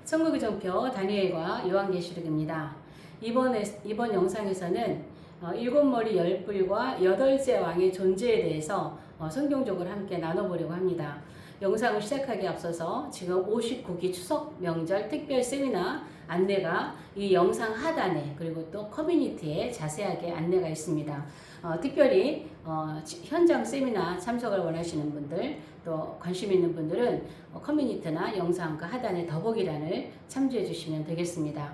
천국의 종표 다니엘과 요한계시록입니다. 이번 영상에서는 일곱 머리 열 뿔과 여덟째 왕의 존재에 대해서 성경적으로 함께 나눠보려고 합니다. 영상을 시작하기에 앞서서 지금 59기 추석 명절 특별 세미나 안내가 이 영상 하단에 그리고 또 커뮤니티에 자세하게 안내가 있습니다. 특별히 현장 세미나 참석을 원하시는 분들 또 관심 있는 분들은 커뮤니티나 영상 그 하단에 더보기란을 참조해 주시면 되겠습니다.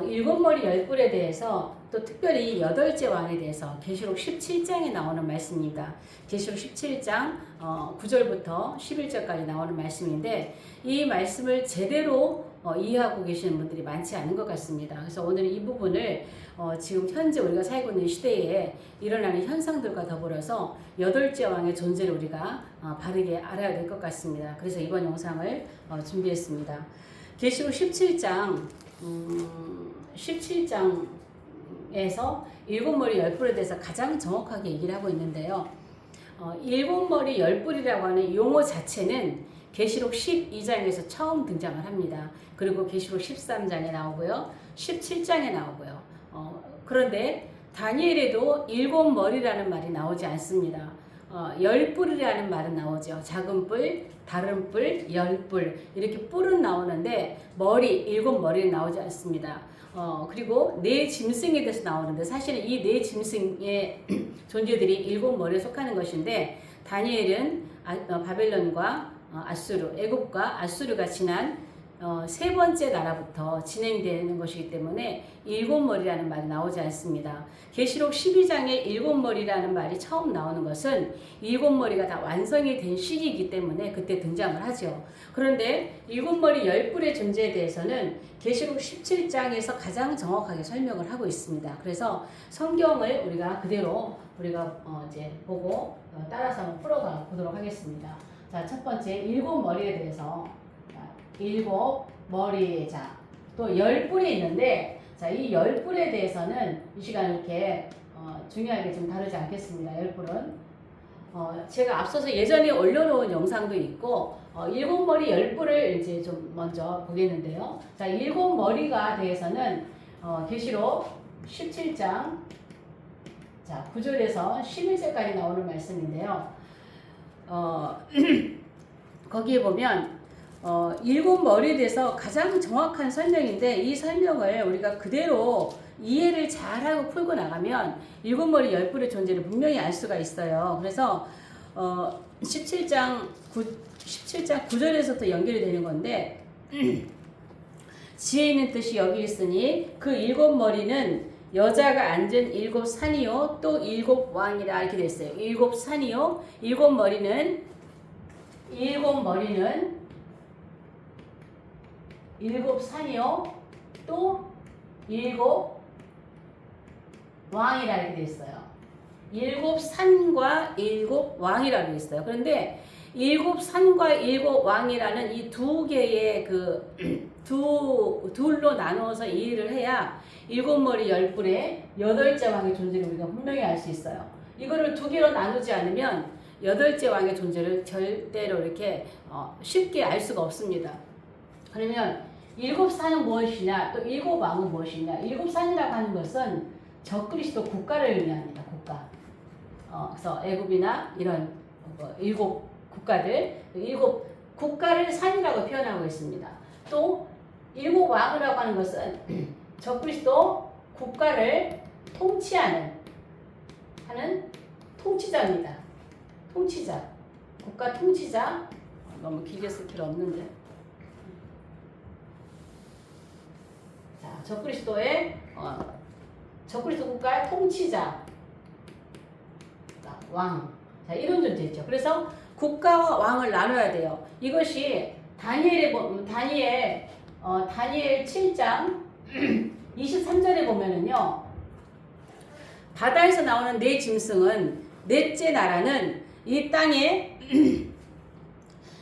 일곱 머리 열 뿔에 대해서 또 특별히 여덟째 왕에 대해서 계시록 17장에 나오는 말씀입니다. 계시록 17장 9절부터 11절까지 나오는 말씀인데 이 말씀을 제대로 이해하고 계시는 분들이 많지 않은 것 같습니다. 그래서 오늘 이 부분을 지금 현재 우리가 살고 있는 시대에 일어나는 현상들과 더불어서 여덟째 왕의 존재를 우리가 바르게 알아야 될 것 같습니다. 그래서 이번 영상을 준비했습니다. 계시록 17장에서 일곱 머리 열 뿔에 대해서 가장 정확하게 얘기를 하고 있는데요. 일곱 머리 열 뿔이라고 하는 용어 자체는 계시록 12장에서 처음 등장을 합니다. 그리고 계시록 13장에 나오고요. 17장에 나오고요. 그런데 다니엘에도 일곱 머리라는 말이 나오지 않습니다. 열 뿔이라는 말은 나오죠. 작은 뿔, 다른 뿔, 열 뿔 이렇게 뿔은 나오는데 머리, 일곱 머리는 나오지 않습니다. 그리고 네 짐승에 대해서 나오는데 사실은 이 네 짐승의 존재들이 일곱 머리에 속하는 것인데 다니엘은 바벨론과 아수르, 애굽과 아수르가 지난 세 번째 나라부터 진행되는 것이기 때문에 일곱 머리라는 말이 나오지 않습니다. 계시록 12장에 일곱 머리라는 말이 처음 나오는 것은 일곱 머리가 다 완성이 된 시기이기 때문에 그때 등장을 하죠. 그런데 일곱 머리 열 뿔의 존재에 대해서는 계시록 17장에서 가장 정확하게 설명을 하고 있습니다. 그래서 성경을 우리가 그대로 이제 보고 따라서 한번 풀어가 보도록 하겠습니다. 자, 첫 번째 일곱 머리에 대해서 일곱 머리, 자, 또 열 뿔이 있는데, 자, 이 열 뿔에 대해서는 이 시간 이렇게 중요하게 좀 다루지 않겠습니다. 열 뿔은 제가 앞서서 예전에 올려놓은 영상도 있고 일곱 머리 열 뿔을 이제 좀 먼저 보겠는데요. 자, 일곱 머리가 대해서는 계시록 17장 자 9절에서 11절까지 나오는 말씀인데요. 거기에 보면 일곱 머리에 대해서 가장 정확한 설명인데 이 설명을 우리가 그대로 이해를 잘하고 풀고 나가면 일곱 머리 열 뿔의 존재를 분명히 알 수가 있어요. 그래서 17장 9절에서부터 연결이 되는 건데 지혜 있는 뜻이 여기 있으니 그 일곱 머리는 여자가 앉은 일곱 산이요 또 일곱 왕이라 이렇게 되어 있어요. 일곱 산이요 일곱 머리는 일곱 산이요 또 일곱 왕이라 이렇게 되어 있어요. 일곱 산과 일곱 왕이라고 되어 있어요. 그런데 일곱 산과 일곱 왕이라는 이 두 개의 둘로 나누어서 이해를 해야 일곱 머리 열 뿔에 여덟째 왕의 존재를 우리가 분명히 알 수 있어요. 이거를 두 개로 나누지 않으면 여덟째 왕의 존재를 절대로 이렇게 쉽게 알 수가 없습니다. 그러면 일곱 산은 무엇이냐 또 일곱 왕은 무엇이냐. 일곱 산이라고 하는 것은 적그리스도 국가를 의미합니다. 국가. 그래서 애굽이나 이런 일곱 국가들 일곱 국가를 산이라고 표현하고 있습니다. 또 일곱 왕이라고 하는 것은 적그리스도 국가를 통치하는 통치자입니다. 통치자, 국가 통치자. 너무 길게 쓸 필요 없는데. 자, 적그리스도 국가의 통치자, 왕. 자, 이런 존재죠. 그래서 국가와 왕을 나눠야 돼요. 이것이 다니엘 7장 23절에 보면은요. 바다에서 나오는 네 짐승은 넷째 나라는 이 땅에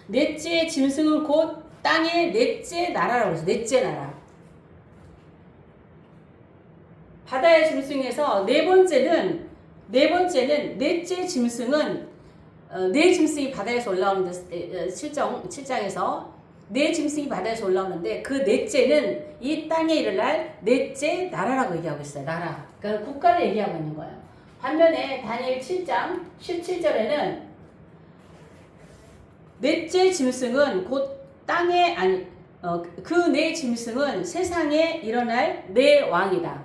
넷째 짐승은 곧 땅의 넷째 나라라고 해서 넷째 나라. 바다의 짐승에서 네 번째는 넷째 짐승은 네 짐승이 바다에서 올라오는데 7장에서 네 짐승이 바다에서 올라오는데 그 넷째는 이 땅에 일어날 넷째 나라라고 얘기하고 있어요. 나라. 그러니까 국가를 얘기하고 있는 거예요. 반면에 다니엘 7장 17절에는 넷째 짐승은 곧 땅에 그 네 짐승은 세상에 일어날 네 왕이다.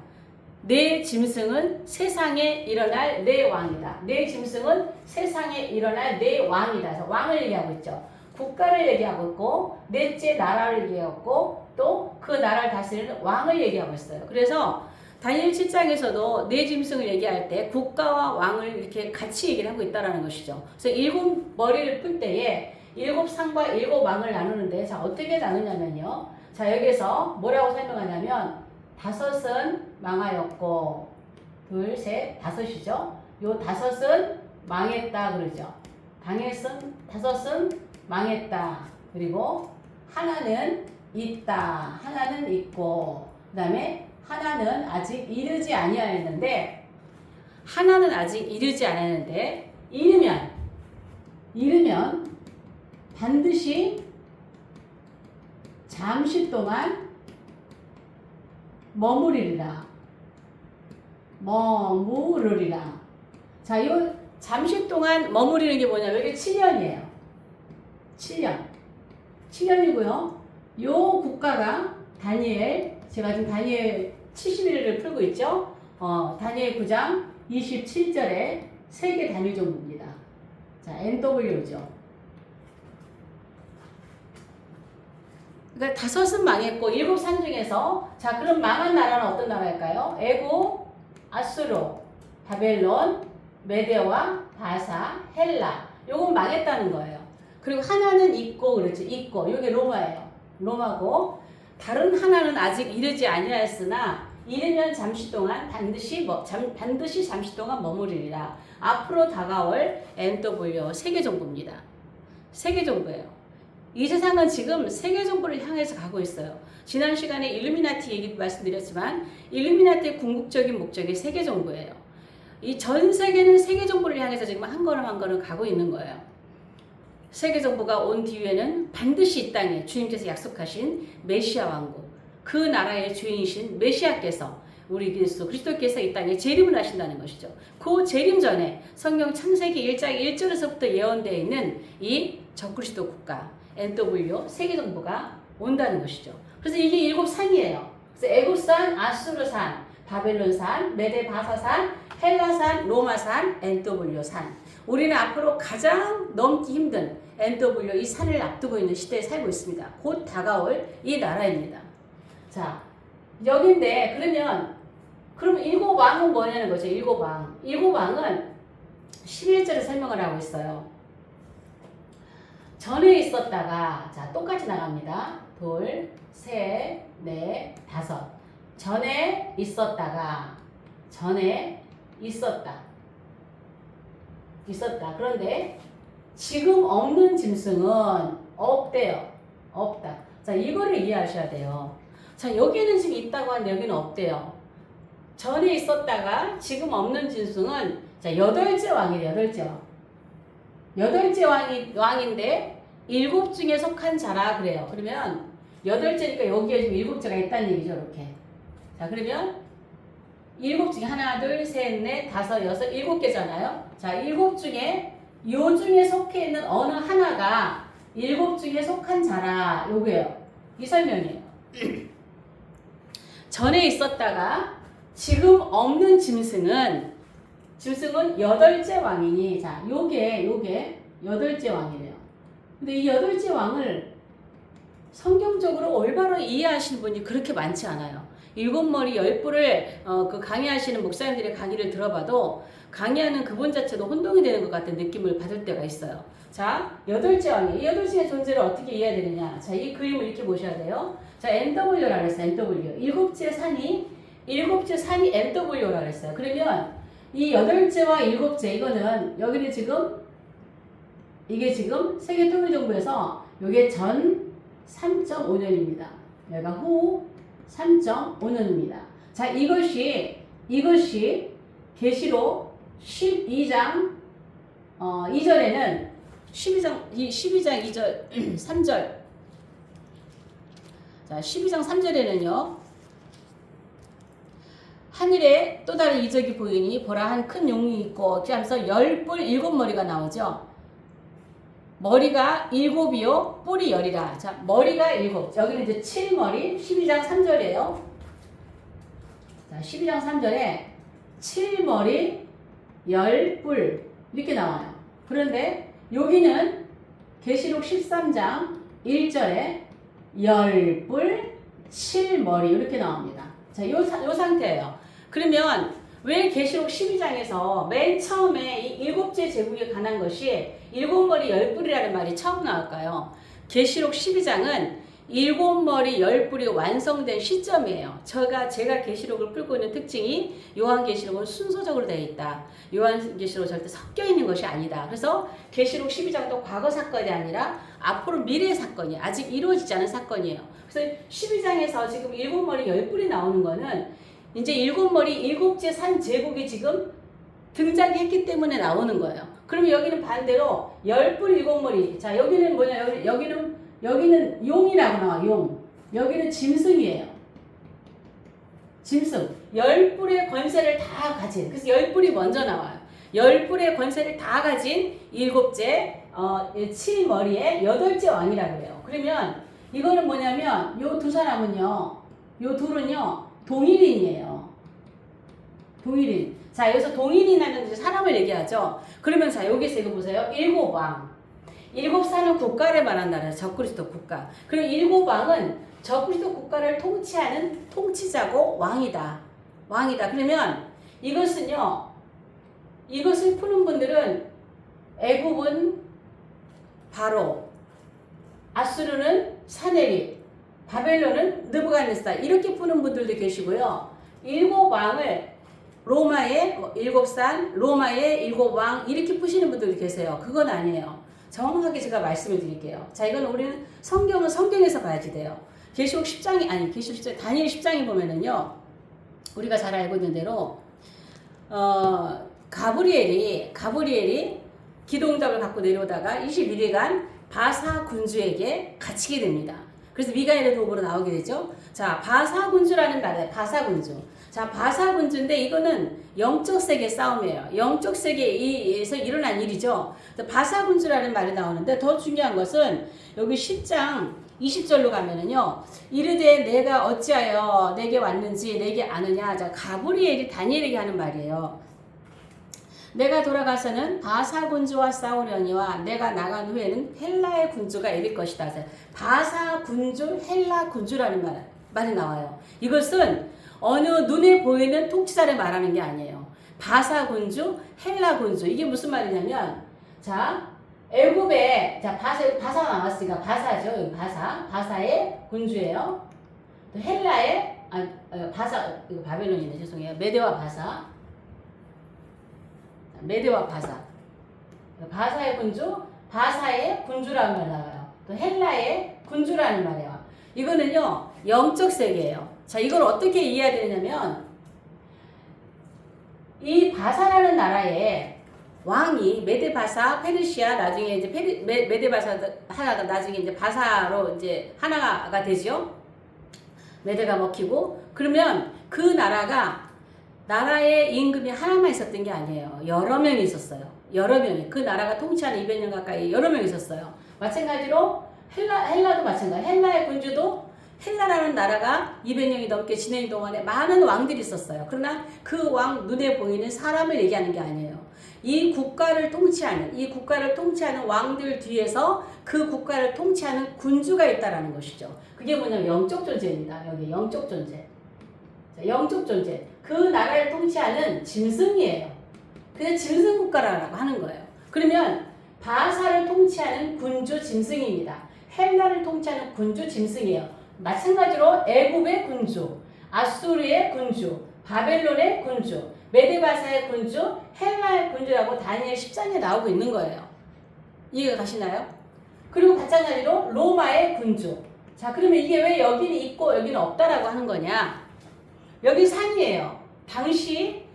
네 짐승은 세상에 일어날 네 왕이다. 네 짐승은 세상에 일어날 네 왕이다. 그래서 왕을 얘기하고 있죠. 국가를 얘기하고 있고 넷째 나라를 얘기하고 있고 또 그 나라를 다스리는 왕을 얘기하고 있어요. 그래서 다니엘 7장에서도 네 짐승을 얘기할 때 국가와 왕을 이렇게 같이 얘기를 하고 있다는 것이죠. 그래서 일곱 머리를 풀 때에 일곱 상과 일곱 왕을 나누는데 자 어떻게 나누냐면요. 자 여기서 뭐라고 설명하냐면 다섯은 망하였고 둘, 셋, 다섯이죠. 요 다섯은 망했다 그러죠. 다섯은 망했다. 그리고 하나는 있다. 하나는 있고 그 다음에 하나는 아직 이르지 아니하였는데 하나는 아직 이르지 않았는데 이르면 반드시 잠시 동안 머무르리라. 자, 이 잠시 동안 머무르는 게 뭐냐면 이게 7년이에요. 7년이고요. 요 국가가 제가 지금 다니엘 71일을 풀고 있죠. 다니엘 9장 27절에 세계 단위 정부입니다. 자, NW죠. 그러니까 다섯은 망했고 일곱 산 중에서 자 그럼 망한 나라는 어떤 나라일까요? 애굽, 아수르, 바벨론, 메데와 바사, 헬라. 요건 망했다는 거예요. 그리고 하나는 있고 그렇죠. 있고 요게 로마예요. 로마고 다른 하나는 아직 이르지 아니하였으나 이르면 잠시 동안 반드시 잠시 동안 머무르리라. 앞으로 다가올 NW 세계정부입니다. 세계정부예요. 이 세상은 지금 세계정부를 향해서 가고 있어요. 지난 시간에 일루미나티 얘기 말씀드렸지만 일루미나티의 궁극적인 목적이 세계정부예요. 이 전 세계는 세계정부를 향해서 지금 한 걸음 한 걸음 가고 있는 거예요. 세계정부가 온 뒤에는 반드시 이 땅에 주님께서 약속하신 메시아 왕국, 그 나라의 주인이신 메시아께서 우리 그리스도께서 이 땅에 재림을 하신다는 것이죠. 그 재림 전에 성경 창세기 1장 1절에서부터 예언되어 있는 이 적그리스도 국가 NW 세계정부가 온다는 것이죠. 그래서 이게 일곱 산이에요. 그래서 애굽산, 아수르산, 바벨론산, 메데바사산, 헬라산, 로마산, NW산. 우리는 앞으로 가장 넘기 힘든 NW 이 산을 앞두고 있는 시대에 살고 있습니다. 곧 다가올 이 나라입니다. 자, 여긴데 그러면 일곱 왕은 뭐냐는 거죠. 일곱 왕. 일곱 왕은 11절에 설명을 하고 있어요. 전에 있었다가 자 똑같이 나갑니다. 둘, 셋, 넷, 다섯. 전에 있었다. 그런데 지금 없는 짐승은 없대요. 없다. 자 이거를 이해하셔야 돼요. 자 여기는 지금 있다고 하는데 여기는 없대요. 전에 있었다가 지금 없는 짐승은 자 여덟째 왕이래요. 여덟째 왕인데 일곱 중에 속한 자라 그래요. 그러면 여덟째니까 여기에 지금 일곱째가 있다는 얘기죠. 이렇게. 자 그러면 일곱 중에 하나, 둘, 셋, 넷, 다섯, 여섯, 일곱 개잖아요. 자 일곱 중에 요 중에 속해 있는 어느 하나가 일곱 중에 속한 자라 요거예요. 이 설명이에요. 전에 있었다가 지금 없는 짐승은 여덟째 왕이니 자 요게 여덟째 왕이래요. 근데 이 여덟째 왕을 성경적으로 올바로 이해하시는 분이 그렇게 많지 않아요. 일곱 머리 열 뿔을 그 강의하시는 목사님들의 강의를 들어봐도 강의하는 그분 자체도 혼동이 되는 것 같은 느낌을 받을 때가 있어요. 자, 여덟째 왕이 이 여덟째의 존재를 어떻게 이해해야 되느냐? 자, 이 그림을 이렇게 보셔야 돼요. 자, NW라고 했어요. NW. 일곱째 산이 NW라고 했어요. 그러면 이 여덟째와 일곱째 이거는 여기는 이게 지금 세계통일정부에서 이게 전 3.5년입니다. 여기가 후 3.5년입니다. 자, 이것이 계시록 12장 2절에는 12장 2절 3절 자, 12장 3절에는요. 하늘에 또 다른 이적이 보이니 보라 한 큰 용이 있고 이렇게 하면서 10뿔 7머리가 나오죠. 머리가 7이요 뿔이 10이라. 자, 머리가 7. 여기는 이제 7머리 12장 3절이에요. 자, 12장 3절에 7머리 10뿔 이렇게 나와요. 그런데 여기는 계시록 13장 1절에 10뿔 7머리 이렇게 나옵니다. 자, 요 상태예요. 그러면 왜 계시록 12장에서 맨 처음에 이 일곱째 제국에 관한 것이 7머리 10뿔이라는 말이 처음 나올까요? 계시록 12장은 7머리 10뿔이 완성된 시점이에요. 제가 계시록을 풀고 있는 특징이 요한계시록은 순서적으로 되어 있다. 요한계시록은 절대 섞여 있는 것이 아니다. 그래서 계시록 12장도 과거 사건이 아니라 앞으로 미래 사건이 아직 이루어지지 않은 사건이에요. 그래서 12장에서 지금 7머리 10뿔이 나오는 거는 이제 7머리 7째 산 제국이 지금 등장했기 때문에 나오는 거예요. 그러면 여기는 반대로 10뿔 7머리. 자, 여기는 뭐냐? 여기는 용이라고 나와, 용. 여기는 짐승이에요. 짐승. 10뿔의 권세를 다 가진. 그래서 10뿔이 먼저 나와요. 10뿔의 권세를 다 가진 7째, 7머리의 8째 왕이라고 해요. 그러면 이거는 뭐냐면, 요 두 사람은요, 요 둘은요, 동일인이에요. 동일인. 자, 여기서 동일인하는 사람을 얘기하죠. 그러면 자, 여기서 이거 보세요. 7왕. 7사는 국가를 말한다는 적그리스도 국가. 그리고 7왕은 적그리스도 국가를 통치하는 통치자고 왕이다. 왕이다. 그러면 이것은요. 이것을 푸는 분들은 애굽은 바로, 아수르는 사네립, 바벨론은 느부갓네살 이렇게 푸는 분들도 계시고요. 7왕을 로마의 7산, 로마의 7왕 이렇게 푸시는 분들도 계세요. 그건 아니에요. 정확하게 제가 말씀을 드릴게요. 자, 이건 우리는 성경은 성경에서 봐야지 돼요. 계시록 10장이 아니 계시록 10장 다니엘 10장에 보면은요. 우리가 잘 알고 있는 대로 가브리엘이 기도응답을 갖고 내려오다가 21일간 바사 군주에게 갇히게 됩니다. 그래서 미가엘의 도구로 나오게 되죠. 자, 바사 군주라는 말이에요. 바사 군주. 자, 바사 군주인데 이거는 영적 세계 싸움이에요. 영적 세계에서 일어난 일이죠. 바사 군주라는 말이 나오는데 더 중요한 것은 여기 10장 20절로 가면은요. 이르되 내가 어찌하여 내게 왔는지 내게 아느냐. 자, 가브리엘이 다니엘에게 하는 말이에요. 내가 돌아가서는 바사 군주와 싸우려니와 내가 나간 후에는 헬라의 군주가 이길 것이다. 바사 군주, 헬라 군주라는 말이 나와요. 이것은 어느 눈에 보이는 통치자를 말하는 게 아니에요. 바사 군주, 헬라 군주. 이게 무슨 말이냐면, 자, 애굽에, 자, 바사가 나왔으니까 바사죠. 바사의 군주예요. 또 헬라의, 이거 바벨론이네. 죄송해요. 메대와 바사. 메대와 바사. 바사의 군주, 바사의 군주라는 말 나와요. 또 헬라의 군주라는 말이에요. 이거는요, 영적 세계예요. 자, 이걸 어떻게 이해해야 되냐면, 이 바사라는 나라의 왕이 메데바사, 페르시아, 나중에 이제 메데바사 하나가 나중에 이제 바사로 이제 하나가 되죠. 메데가 먹히고, 그러면 그 나라의 임금이 하나만 있었던 게 아니에요. 여러 명이 있었어요. 여러 명이. 그 나라가 통치하는 200년 가까이 여러 명이 있었어요. 마찬가지로 헬라도 마찬가지. 헬라의 군주도 헬라라는 나라가 200년이 넘게 지내는 동안에 많은 왕들이 있었어요. 그러나 그 왕 눈에 보이는 사람을 얘기하는 게 아니에요. 이 국가를 통치하는 왕들 뒤에서 그 국가를 통치하는 군주가 있다라는 것이죠. 그게 뭐냐면 영적 존재입니다. 여기 영적 존재. 자, 영적 존재. 그 나라를 통치하는 짐승이에요. 그냥 짐승 국가라고 하는 거예요. 그러면 바사를 통치하는 군주 짐승입니다. 헬라를 통치하는 군주 짐승이에요. 마찬가지로 애굽의 군주, 아수르의 군주, 바벨론의 군주, 메데바사의 군주, 헬라의 군주라고 다니엘 10장에 나오고 있는 거예요. 이해가 가시나요? 그리고 마찬가지로 로마의 군주. 자, 그러면 이게 왜 여기는 있고 여기는 없다라고 하는 거냐? 여기 산이에요. 당시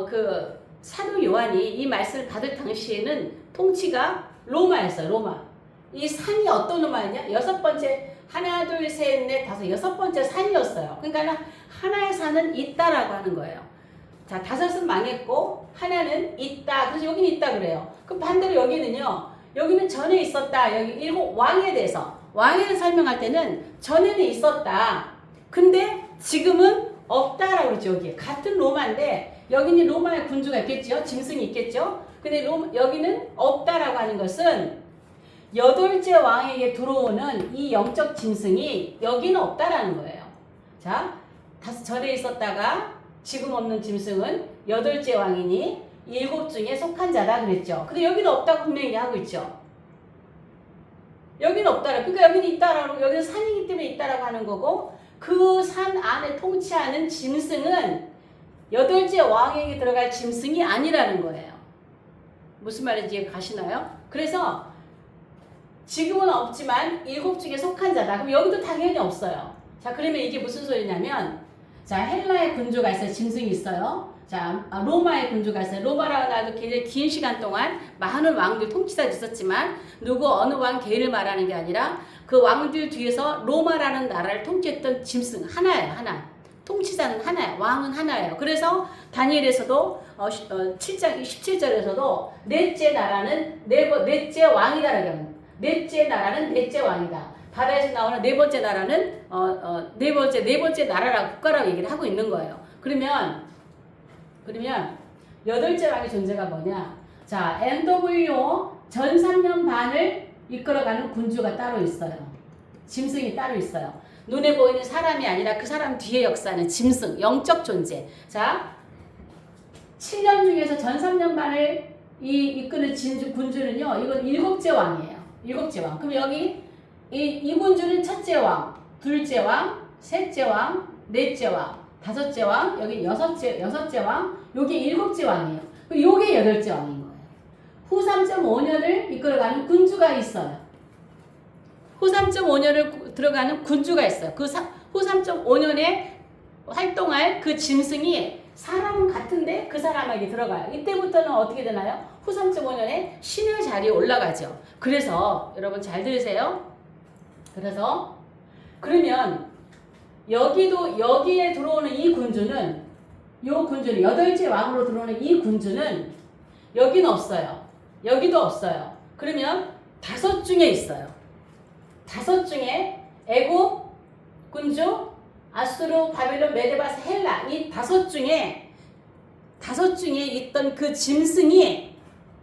그 사도 요한이 이 말씀을 받을 당시에는 통치가 로마였어요. 로마. 이 산이 어떤 로마였냐? 여섯 번째, 하나, 둘, 셋, 넷, 다섯, 여섯 번째 산이었어요. 그러니까 하나의 산은 있다라고 하는 거예요. 자, 다섯은 망했고, 하나는 있다. 그래서 여기는 있다 그래요. 그 반대로 여기는요, 여기는 전에 있었다. 여기 일곱 왕에 대해서. 왕에 대해서 설명할 때는 전에는 있었다. 근데 지금은 없다라고 그러죠, 여기. 같은 로마인데, 여기는 로마의 군주가 있겠죠? 짐승이 있겠죠? 근데 여기는 없다라고 하는 것은 여덟째 왕에게 들어오는 이 영적 짐승이 여기는 없다라는 거예요. 자, 전에 있었다가 지금 없는 짐승은 여덟째 왕이니 일곱 중에 속한 자다 그랬죠. 근데 여기는 없다고 분명히 하고 있죠. 여기는 없다라. 그러니까 여기는 있다라고, 여기는 산이기 때문에 있다라고 하는 거고, 그 산 안에 통치하는 짐승은 여덟째 왕에게 들어갈 짐승이 아니라는 거예요. 무슨 말인지 이해 가시나요? 그래서 지금은 없지만 일곱 중에 속한 자다. 그럼 여기도 당연히 없어요. 자, 그러면 이게 무슨 소리냐면, 자, 헬라의 군주가 있어요. 짐승이 있어요. 자, 로마의 군주가 있어요. 로마라고 하도 굉장히 긴 시간 동안 많은 왕들 통치자도 있었지만 누구 어느 왕 개를 말하는 게 아니라 그 왕들 뒤에서 로마라는 나라를 통치했던 짐승 하나예요. 하나. 통치자는 하나예요. 왕은 하나예요. 그래서 다니엘에서도 7장 17절에서도 넷째 나라는 넷째 왕이다라고 합니다. 넷째 나라는 넷째 왕이다. 바다에서 나오는 네 번째 나라는 네 번째 나라라고 국가라고 얘기를 하고 있는 거예요. 그러면 여덟째 왕의 존재가 뭐냐? 자, NWO 전 3년 반을 이끌어가는 군주가 따로 있어요. 짐승이 따로 있어요. 눈에 보이는 사람이 아니라 그 사람 뒤에 역사는 짐승, 영적 존재. 자, 7년 중에서 전 3년 반을 이끄는 군주는요, 이건 일곱째 왕이에요. 일곱째 왕. 그럼 여기 이 군주는 첫째 왕, 둘째 왕, 셋째 왕, 넷째 왕, 다섯째 왕, 여기 여섯째 왕, 여기 일곱째 왕이에요. 요게 여덟째 왕인 거예요. 후 3.5년을 이끌어가는 군주가 있어요. 후 3.5년을 들어가는 군주가 있어요. 그 후 3.5년에 활동할 그 짐승이 사람은 같은데 그 사람에게 들어가요. 이때부터는 어떻게 되나요? 후 3.5년에 신의 자리에 올라가죠. 그래서 여러분 잘 들으세요. 그러면 여기에 들어오는 이 군주는, 여덟째 왕으로 들어오는 이 군주는 여기는 없어요. 여기도 없어요. 그러면 다섯 중에 있어요. 다섯 중에 애굽 군주, 아수르, 바빌론, 메데바스, 헬라, 이 다섯 중에 있던 그 짐승이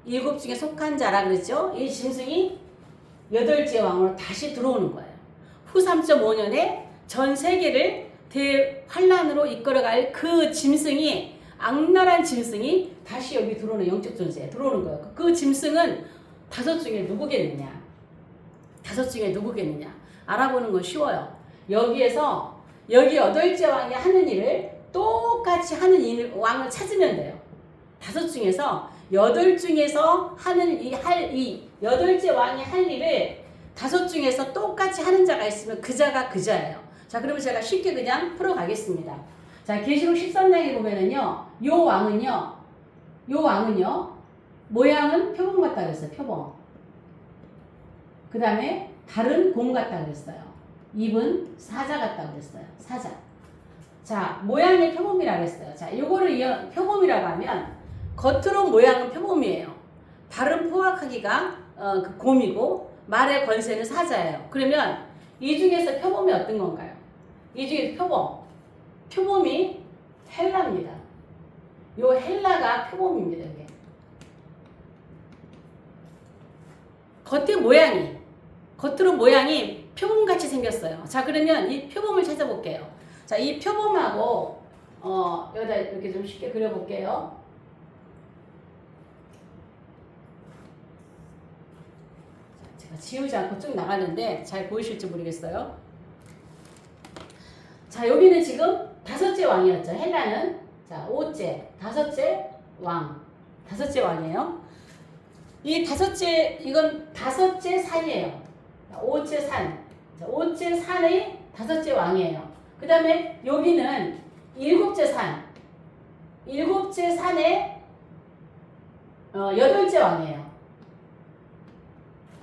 일곱 중에 속한 자라 그랬죠. 이 짐승이 여덟째 왕으로 다시 들어오는 거예요. 후 3.5년에 전 세계를 대환란으로 이끌어갈 그 짐승이, 악랄한 짐승이 다시 여기 들어오는 영적 존재에 들어오는 거예요. 그 짐승은 다섯 중에 누구겠느냐? 알아보는 건 쉬워요. 여기 여덟째 왕이 하는 일을 똑같이 하는 왕을 찾으면 돼요. 다섯 중에서 여덟 중에서 여덟째 왕이 할 일을 다섯 중에서 똑같이 하는 자가 있으면 그 자가 그 자예요. 자, 그러면 제가 쉽게 그냥 풀어가겠습니다. 자, 계시록 13장에 보면은요, 요 왕은요, 모양은 표범 같다 그랬어요. 표범. 그 다음에 발은 곰 같다 그랬어요. 입은 사자 같다 그랬어요. 사자. 자, 모양이 표범이라고 했어요. 자, 요거를 표범이라고 하면 겉으로 모양은 표범이에요. 발은 포악하기가 그 곰이고 말의 권세는 사자예요. 그러면 이 중에서 표범이 어떤 건가요? 이 중에서 표범이 헬라입니다. 요 헬라가 표범입니다. 이게. 겉으로 모양이 표범같이 생겼어요. 자, 그러면 이 표범을 찾아볼게요. 자, 이 표범하고 여기다 이렇게 좀 쉽게 그려볼게요. 제가 지우지 않고 쭉 나가는데 잘 보이실지 모르겠어요. 자, 여기는 지금 다섯째 왕이었죠. 헬라는. 자, 다섯째 왕이에요. 이건 다섯째 산이에요. 오째 산. 자, 오째 산의 다섯째 왕이에요. 그 다음에 여기는 일곱째 산의 여덟째 왕이에요.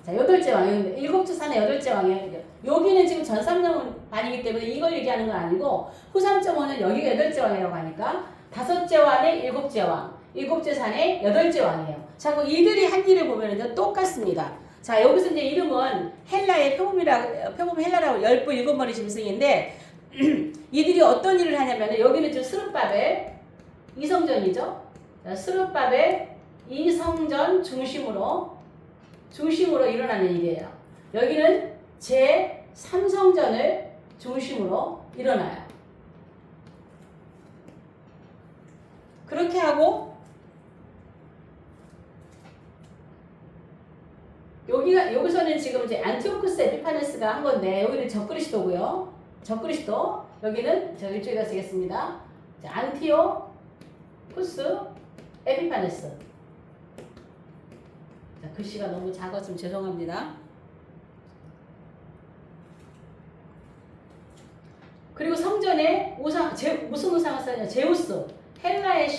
자, 자, 여덟째 왕, 일곱째 산의 여덟째 왕이에요. 여기는 지금 전 3년 반이기 때문에 이걸 얘기하는 건 아니고 후 3.5는 여기가 여덟째 왕이라고 하니까 다섯째 왕의 일곱째 왕, 일곱째 산의 여덟째 왕이에요. 자, 그 이들이 한 일을 보면은 똑같습니다. 자, 여기서 이제 이름은 헬라의 표범 헬라라고 열부 일곱 머리 짐승인데 이들이 어떤 일을 하냐면은 여기는 지금 스룹바벨 이성전이죠. 자, 스룹바벨 이성전 중심으로 일어나는 일이에요. 여기는 제 3성전을 중심으로 일어나요. 그렇게 하고 여기서는 지금 이제 안티오쿠스 에피파네스가 한 건데 여기는 적그리스도고요. 적그리스도 여기는 저 이쪽에다 쓰겠습니다. 자, 안티오쿠스 에피파네스. 자, 글씨가 너무 작았으면 죄송합니다. 그리고 성전에 우상, 무슨 우상을 쓰냐? 제우스. 헬라의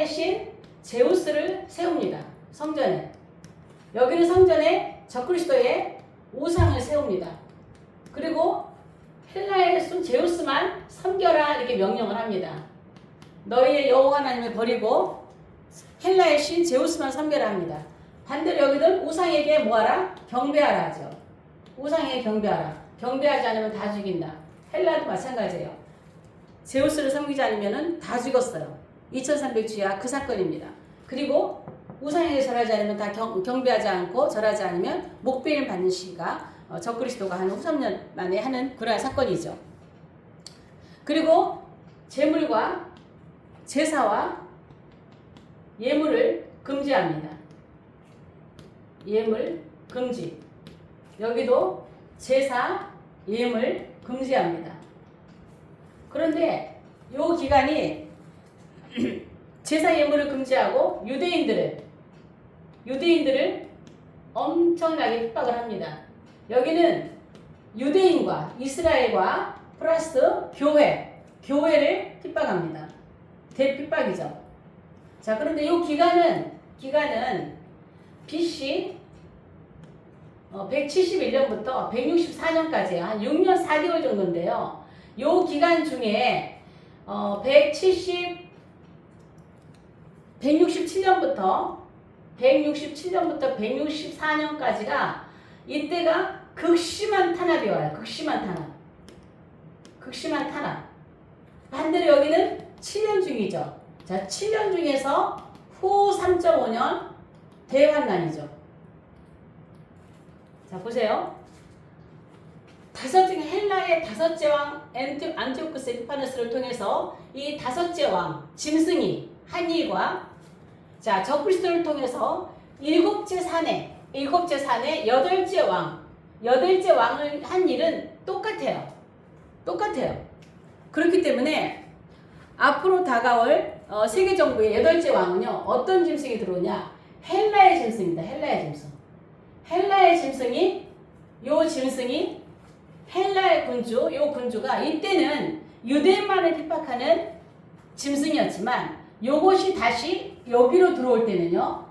신 제우스를 세웁니다. 성전에. 여기는 성전에 적그리스도의 우상을 세웁니다. 그리고 헬라의 신 제우스만 섬겨라 이렇게 명령을 합니다. 너희의 여호와 하나님을 버리고 헬라의 신 제우스만 섬겨라 합니다. 반대로 여기는 우상에게 뭐하라? 경배하라 하죠. 우상에게 경배하라. 경배하지 않으면 다 죽인다. 헬라도 마찬가지예요. 제우스를 섬기지 않으면 다 죽었어요. 2300주야 그 사건입니다. 그리고 우상에게 절하지 않으면 다 경배하지 않고 절하지 않으면 목배임을 받는 시기가 적그리스도가 한 3년 만에 하는 그러한 사건이죠. 그리고 제물과 제사와 예물을 금지합니다. 예물 금지. 여기도 제사, 예물 금지합니다. 그런데 이 기간이 제사 예물을 금지하고 유대인들을 엄청나게 핍박을 합니다. 여기는 유대인과 이스라엘과 플러스 교회를 핍박합니다. 대핍박이죠. 자, 그런데 이 기간은 BC 171년부터 164년까지예요. 한 6년 4개월 정도인데요. 이 기간 중에 167년부터 164년까지가 이때가 극심한 탄압이 와요. 극심한 탄압. 반대로 여기는 7년 중이죠. 자, 7년 중에서 후 3.5년 대환난이죠. 자, 보세요. 헬라의 다섯째 왕 안티오쿠스 에피파네스를 통해서 이 다섯째 왕 짐승이 한 일과 자, 적그리스도를 통해서 일곱째 산의 여덟째 왕을 한 일은 똑같아요. 그렇기 때문에 앞으로 다가올 세계 정부의 여덟째 왕은요, 어떤 짐승이 들어오냐? 헬라의 짐승입니다. 헬라의 짐승이 헬라의 군주가 이때는 유대인만을 핍박하는 짐승이었지만 요것이 다시 여기로 들어올 때는요,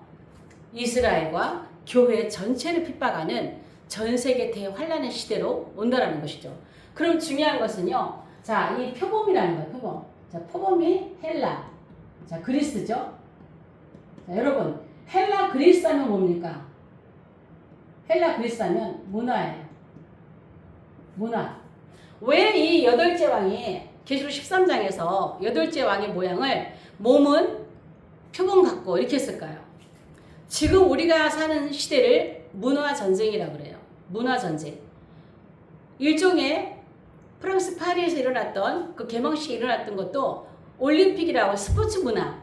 이스라엘과 교회 전체를 핍박하는 전 세계 대환란의 시대로 온다라는 것이죠. 그럼 중요한 것은요, 자, 이 표범이라는 거예요. 표범. 자, 표범이 헬라. 자, 그리스죠. 자, 여러분, 헬라 그리스 하면 뭡니까? 헬라 그리스 하면 문화예요. 문화. 왜 이 여덟째 왕이 계시록 13장에서 여덟째 왕의 모양을 몸은 표범 같고 이렇게 했을까요? 지금 우리가 사는 시대를 문화 전쟁이라고 그래요. 문화 전쟁. 일종의 프랑스 파리에서 일어났던 그 개막식이 일어났던 것도 올림픽이라고 스포츠 문화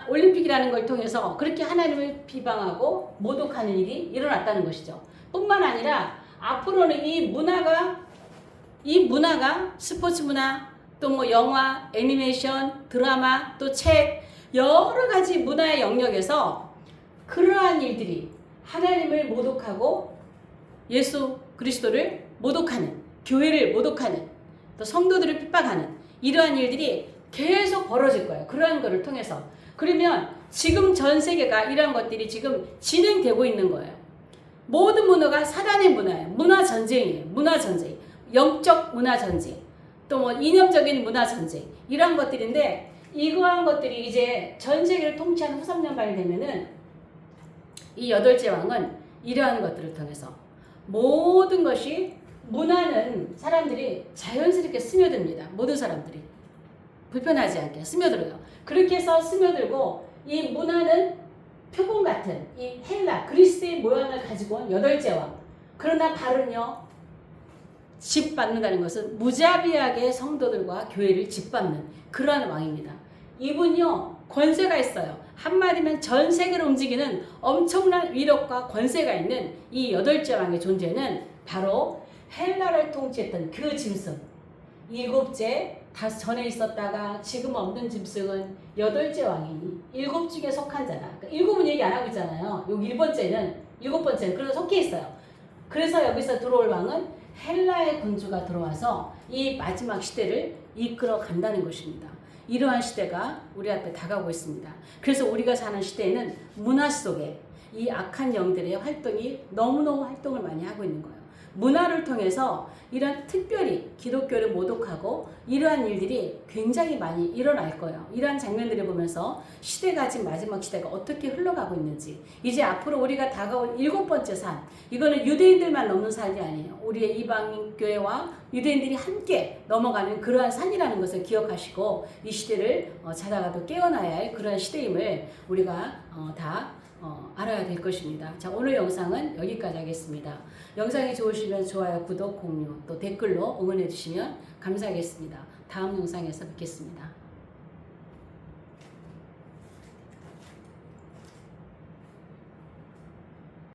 올림픽이라는 걸 통해서 그렇게 하나님을 비방하고 모독하는 일이 일어났다는 것이죠. 뿐만 아니라 앞으로는 이 문화가 스포츠 문화, 또 뭐 영화, 애니메이션, 드라마, 또 책, 여러 가지 문화의 영역에서 그러한 일들이 하나님을 모독하고 예수 그리스도를 모독하는, 교회를 모독하는, 또 성도들을 핍박하는 이러한 일들이 계속 벌어질 거예요. 그러한 것을 통해서. 그러면 지금 전 세계가 이러한 것들이 지금 진행되고 있는 거예요. 모든 문화가 사단의 문화예요. 문화 전쟁이에요. 문화 전쟁. 영적 문화 전쟁. 또 뭐 이념적인 문화 전쟁. 이러한 것들인데 이러한 것들이 이제 전 세계를 통치하는 후삼년발이 되면은 이 여덟째 왕은 이러한 것들을 통해서 모든 것이 문화는 사람들이 자연스럽게 스며듭니다. 모든 사람들이. 불편하지 않게 스며들어요. 그렇게 해서 스며들고 이 문화는 표본 같은 이 헬라, 그리스의 모양을 가지고 온 여덟째 왕. 그러나 발은요. 짓밟는다는 것은 무자비하게 성도들과 교회를 짓밟는 그러한 왕입니다. 이분요. 권세가 있어요. 한마디면 전 세계를 움직이는 엄청난 위력과 권세가 있는 이 여덟째 왕의 존재는 바로 헬라를 통치했던 그 짐승. 일곱째 다시 전에 있었다가 지금 없는 짐승은 여덟째 왕이니 일곱 중에 속한 자라. 그러니까 일곱은 얘기 안 하고 있잖아요. 여기 일곱 번째는 그래서 속해 있어요. 그래서 여기서 들어올 왕은 헬라의 군주가 들어와서 이 마지막 시대를 이끌어 간다는 것입니다. 이러한 시대가 우리 앞에 다가오고 있습니다. 그래서 우리가 사는 시대에는 문화 속에 이 악한 영들의 활동이 너무너무 활동을 많이 하고 있는 거예요. 문화를 통해서 이런 특별히 기독교를 모독하고 이러한 일들이 굉장히 많이 일어날 거예요. 이러한 장면들을 보면서 시대가 지금 마지막 시대가 어떻게 흘러가고 있는지 이제 앞으로 우리가 다가올 일곱 번째 산 이거는 유대인들만 넘는 산이 아니에요. 우리의 이방인 교회와 유대인들이 함께 넘어가는 그러한 산이라는 것을 기억하시고 이 시대를 자다가도 깨어나야 할 그러한 시대임을 우리가 알아야 될 것입니다. 자, 오늘 영상은 여기까지 하겠습니다. 영상이 좋으시면 좋아요, 구독, 공유, 또 댓글로 응원해 주시면 감사하겠습니다. 다음 영상에서 뵙겠습니다.